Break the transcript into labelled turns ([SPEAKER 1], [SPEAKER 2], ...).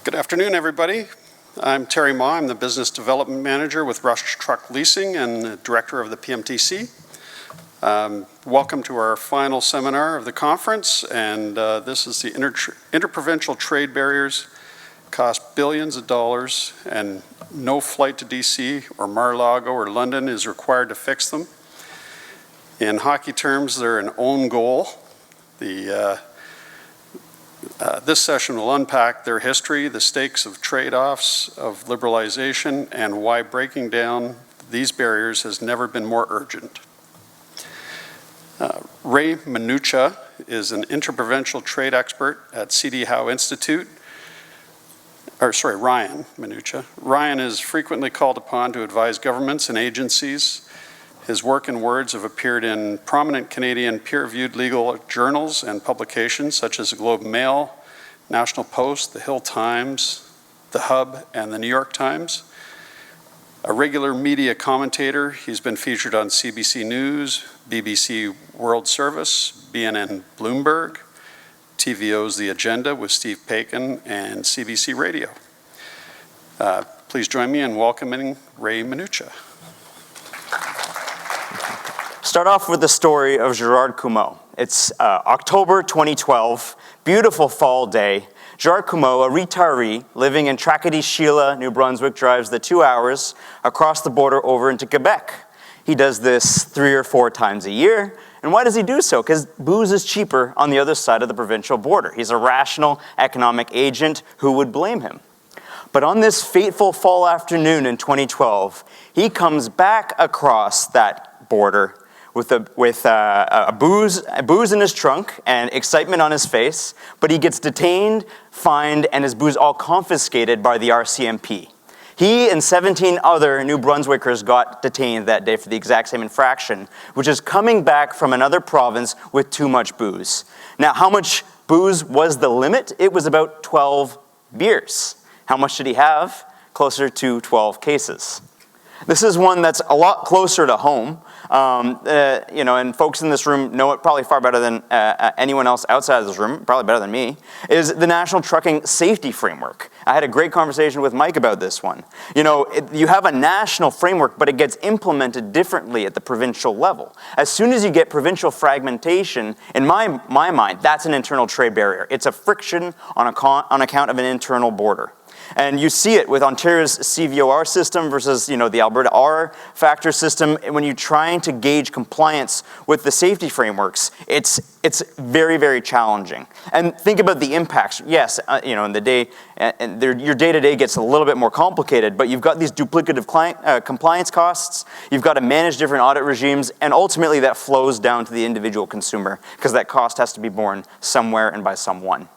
[SPEAKER 1] Good afternoon, everybody. I'm Terry Ma. I'm the Business Development Manager with Rush Truck Leasing and the Director of the PMTC. Welcome to our final seminar of the conference, and this is the Interprovincial Trade Barriers cost billions of dollars, and no flight to DC or Mar-a-Lago or London is required to fix them. In hockey terms, they're an own goal. This session will unpack their history, the stakes of trade-offs of liberalization, and why breaking down these barriers has never been more urgent. Ray Minucha is an interprovincial trade expert at C.D. Howe Institute. Ryan Minucha. Ryan is frequently called upon to advise governments and agencies. His work and words have appeared in prominent Canadian peer-reviewed legal journals and publications such as the Globe and Mail, National Post, the Hill Times, the Hub, and the New York Times. A regular media commentator, he's been featured on CBC News, BBC World Service, BNN Bloomberg, TVO's The Agenda with Steve Paikin, and CBC Radio. Please join me in welcoming Ray Minucha.
[SPEAKER 2] Start off with the story of Gerard Coumeau. It's October 2012, beautiful fall day. Gerard Coumeau, a retiree living in Tracadie-Sheila, New Brunswick, drives the 2 hours across the border over into Quebec. He does this 3 or 4 times a year. And why does he do so? Because booze is cheaper on the other side of the provincial border. He's a rational economic agent. Who would blame him? But on this fateful fall afternoon in 2012, he comes back across that border with a booze in his trunk and excitement on his face, but he gets detained, fined, and his booze all confiscated by the RCMP. He and 17 other New Brunswickers got detained that day for the exact same infraction, which is coming back from another province with too much booze. Now, how much booze was the limit? It was about 12 beers. How much did he have? Closer to 12 cases. This is one that's a lot closer to home. And folks in this room know it probably far better than anyone else outside of this room, probably better than me, is the National Trucking Safety Framework. I had a great conversation with Mike about this one. You have a national framework, but it gets implemented differently at the provincial level. As soon as you get provincial fragmentation, in my mind, that's an internal trade barrier. It's a friction on account of an internal border. And you see it with Ontario's CVOR system versus, the Alberta R factor system. When you're trying to gauge compliance with the safety frameworks, it's very, very challenging. And think about the impacts. Yes, in the day, your day-to-day gets a little bit more complicated, but you've got these duplicative compliance costs. You've got to manage different audit regimes, and ultimately that flows down to the individual consumer because that cost has to be borne somewhere and by someone.